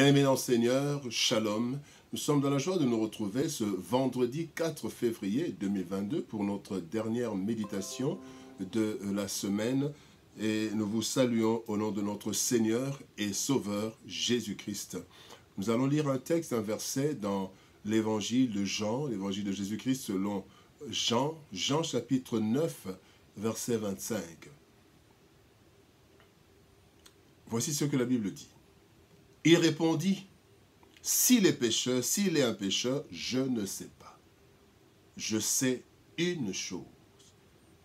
Bien-aimés dans le Seigneur, Shalom. Nous sommes dans la joie de nous retrouver ce vendredi 4 février 2022 pour notre dernière méditation de la semaine. Et nous vous saluons au nom de notre Seigneur et Sauveur Jésus-Christ. Nous allons lire un texte, un verset dans l'évangile de Jean, l'évangile de Jésus-Christ selon Jean, Jean chapitre 9, verset 25. Voici ce que la Bible dit. Il répondit, s'il est un pécheur, je ne sais pas. Je sais une chose,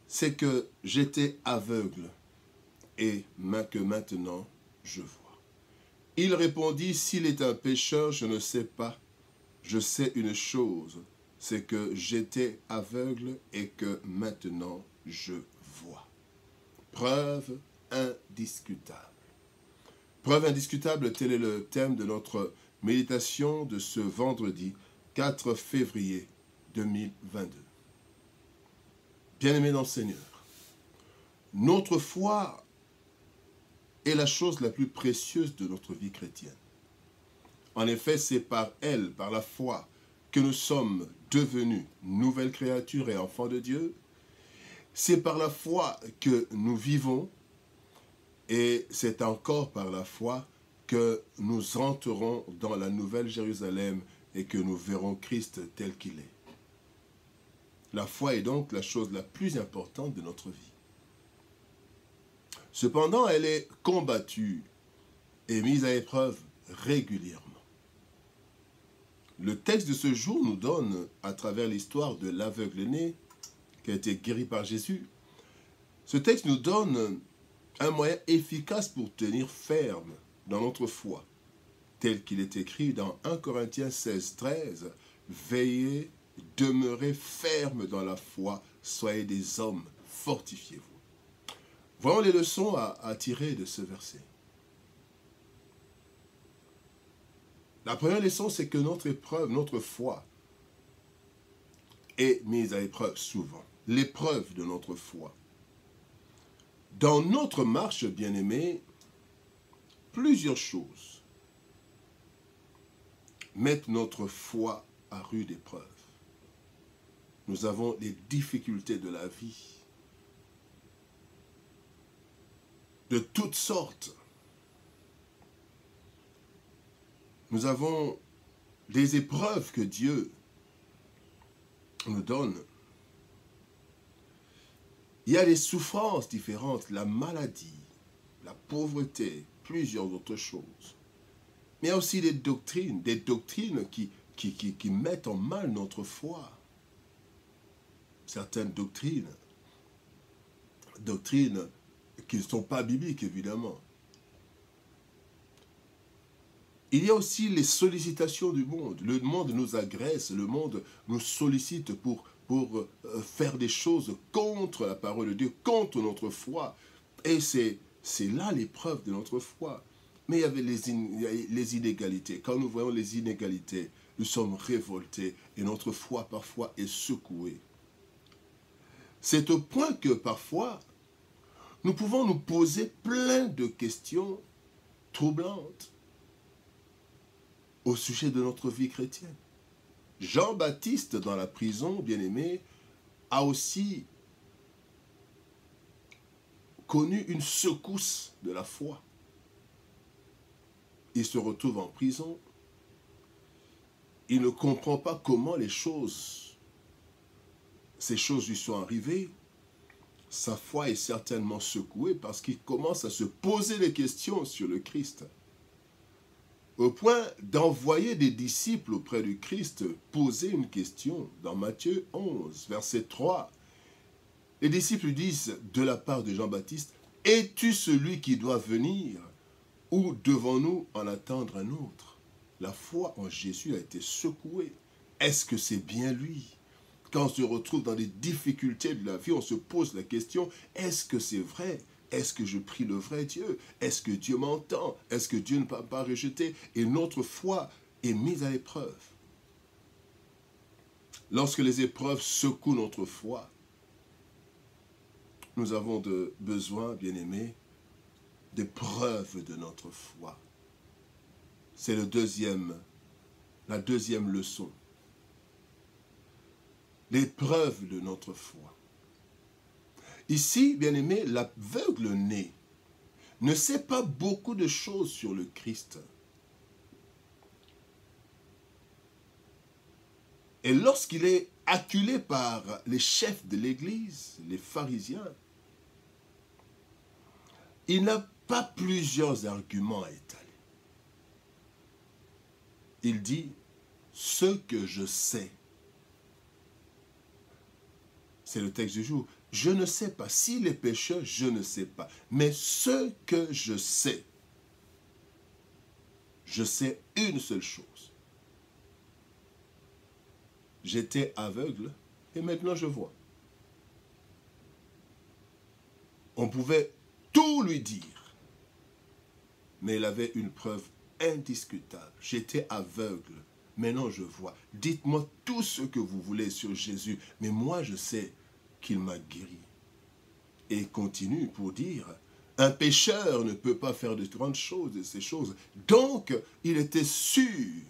c'est que j'étais aveugle et que maintenant je vois. Il répondit, s'il est un pécheur, je ne sais pas. Je sais une chose, c'est que j'étais aveugle et que maintenant je vois. Preuve indiscutable. Preuve indiscutable, tel est le thème de notre méditation de ce vendredi 4 février 2022. Bien-aimés dans le Seigneur, notre foi est la chose la plus précieuse de notre vie chrétienne. En effet, c'est par elle, par la foi, que nous sommes devenus nouvelles créatures et enfants de Dieu. C'est par la foi que nous vivons. Et c'est encore par la foi que nous entrerons dans la nouvelle Jérusalem et que nous verrons Christ tel qu'il est. La foi est donc la chose la plus importante de notre vie. Cependant, elle est combattue et mise à épreuve régulièrement. Le texte de ce jour nous donne, à travers l'histoire de l'aveugle-né qui a été guéri par Jésus, ce texte nous donne un moyen efficace pour tenir ferme dans notre foi, tel qu'il est écrit dans 1 Corinthiens 16, 13, « Veillez, demeurez fermes dans la foi, soyez des hommes, fortifiez-vous. » Voyons les leçons à tirer de ce verset. La première leçon, c'est que notre foi est mise à épreuve souvent. L'épreuve de notre foi. Dans notre marche, bien-aimés, plusieurs choses mettent notre foi à rude épreuve. Nous avons les difficultés de la vie, de toutes sortes. Nous avons des épreuves que Dieu nous donne. Il y a des souffrances différentes, la maladie, la pauvreté, plusieurs autres choses. Mais il y a aussi des doctrines qui mettent en mal notre foi. Certaines doctrines qui ne sont pas bibliques évidemment. Il y a aussi les sollicitations du monde. Le monde nous agresse, le monde nous sollicite pour faire des choses contre la parole de Dieu, contre notre foi. Et c'est là l'épreuve de notre foi. Mais il y avait les inégalités. Quand nous voyons les inégalités, nous sommes révoltés et notre foi parfois est secouée. C'est au point que parfois, nous pouvons nous poser plein de questions troublantes au sujet de notre vie chrétienne. Jean-Baptiste, dans la prison, bien-aimé, a aussi connu une secousse de la foi. Il se retrouve en prison. Il ne comprend pas comment ces choses lui sont arrivées. Sa foi est certainement secouée parce qu'il commence à se poser des questions sur le Christ. Au point d'envoyer des disciples auprès du Christ poser une question dans Matthieu 11, verset 3. Les disciples disent de la part de Jean-Baptiste, « Es-tu celui qui doit venir ou devons-nous en attendre un autre ?» La foi en Jésus a été secouée. Est-ce que c'est bien lui? Quand on se retrouve dans des difficultés de la vie, on se pose la question, est-ce que c'est vrai? Est-ce que je prie le vrai Dieu? Est-ce que Dieu m'entend? Est-ce que Dieu ne m'a pas rejeté? Et notre foi est mise à l'épreuve. Lorsque les épreuves secouent notre foi, nous avons besoin, bien-aimés, des preuves de notre foi. C'est la deuxième leçon. L'épreuve de notre foi. Ici, bien-aimé, l'aveugle né ne sait pas beaucoup de choses sur le Christ. Et lorsqu'il est acculé par les chefs de l'Église, les pharisiens, il n'a pas plusieurs arguments à étaler. Il dit, ce que je sais. C'est le texte du jour. Je ne sais pas. S'il est pécheur, je ne sais pas. Mais ce que je sais une seule chose. J'étais aveugle et maintenant je vois. On pouvait tout lui dire, mais il avait une preuve indiscutable. J'étais aveugle, maintenant je vois. Dites-moi tout ce que vous voulez sur Jésus, mais moi je sais qu'il m'a guéri. Et il continue pour dire, un pécheur ne peut pas faire de grandes choses de ces choses. Donc, il était sûr.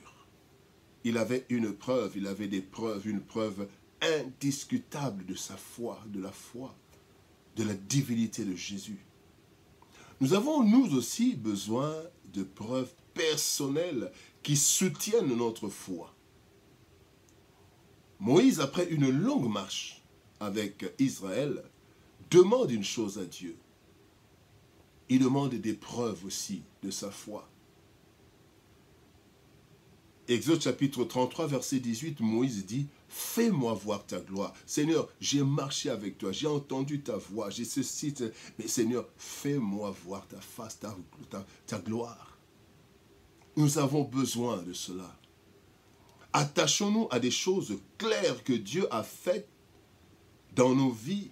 Il avait une preuve, il avait des preuves, une preuve indiscutable de sa foi, de la foi, de la divinité de Jésus. Nous avons, nous aussi, besoin de preuves personnelles qui soutiennent notre foi. Moïse, après une longue marche avec Israël, demande une chose à Dieu. Il demande des preuves aussi de sa foi. Exode chapitre 33, verset 18, Moïse dit, « Fais-moi voir ta gloire. Seigneur, j'ai marché avec toi, j'ai entendu ta voix, j'ai ceci, mais Seigneur, fais-moi voir ta face, ta gloire. » Nous avons besoin de cela. Attachons-nous à des choses claires que Dieu a faites dans nos vies,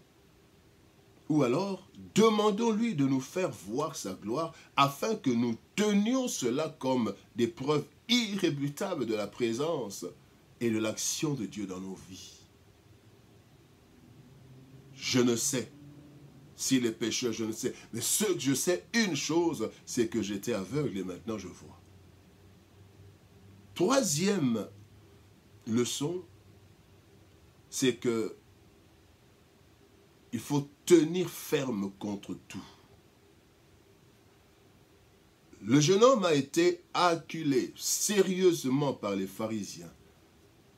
ou alors demandons-lui de nous faire voir sa gloire afin que nous tenions cela comme des preuves irrébutables de la présence et de l'action de Dieu dans nos vies. Je ne sais s'il est pécheur, je ne sais. Mais ce que je sais, une chose, c'est que j'étais aveugle et maintenant je vois. Troisième leçon, c'est que il faut tenir ferme contre tout. Le jeune homme a été acculé sérieusement par les pharisiens.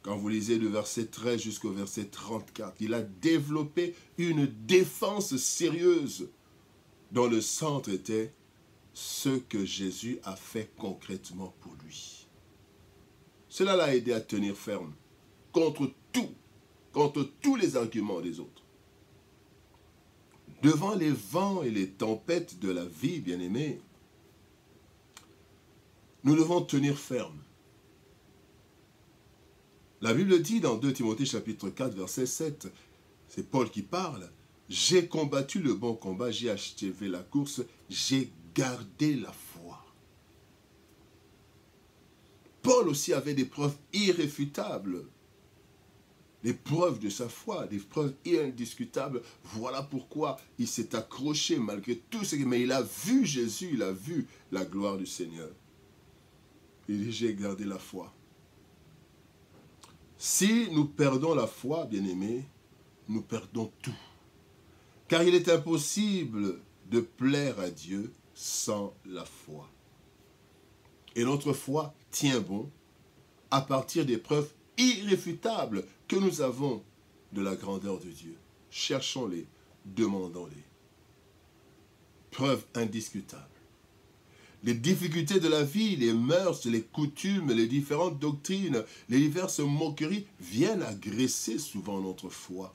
Quand vous lisez le verset 13 jusqu'au verset 34, il a développé une défense sérieuse dont le centre était ce que Jésus a fait concrètement pour lui. Cela l'a aidé à tenir ferme contre tous les arguments des autres. Devant les vents et les tempêtes de la vie, bien-aimés, nous devons tenir ferme. La Bible dit dans 2 Timothée chapitre 4, verset 7, c'est Paul qui parle, « J'ai combattu le bon combat, j'ai achevé la course, j'ai gardé la foi. » Paul aussi avait des preuves irréfutables, des preuves de sa foi, des preuves indiscutables. Voilà pourquoi il s'est accroché malgré tout ce qu'il... Mais il a vu Jésus, il a vu la gloire du Seigneur. Il dit, j'ai gardé la foi. Si nous perdons la foi, bien-aimés, nous perdons tout. Car il est impossible de plaire à Dieu sans la foi. Et notre foi tient bon à partir des preuves irréfutables que nous avons de la grandeur de Dieu. Cherchons-les, demandons-les. Preuve indiscutable. Les difficultés de la vie, les mœurs, les coutumes, les différentes doctrines, les diverses moqueries viennent agresser souvent notre foi.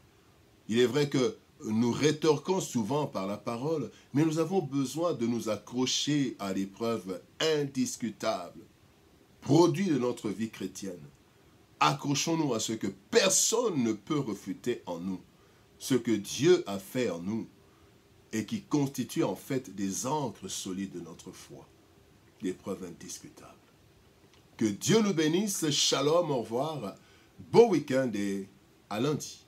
Il est vrai que nous rétorquons souvent par la parole, mais nous avons besoin de nous accrocher à des preuves indiscutables, produits de notre vie chrétienne. Accrochons-nous à ce que personne ne peut refuter en nous, ce que Dieu a fait en nous et qui constitue en fait des ancres solides de notre foi, des preuves indiscutables. Que Dieu nous bénisse, shalom, au revoir, bon week-end et à lundi.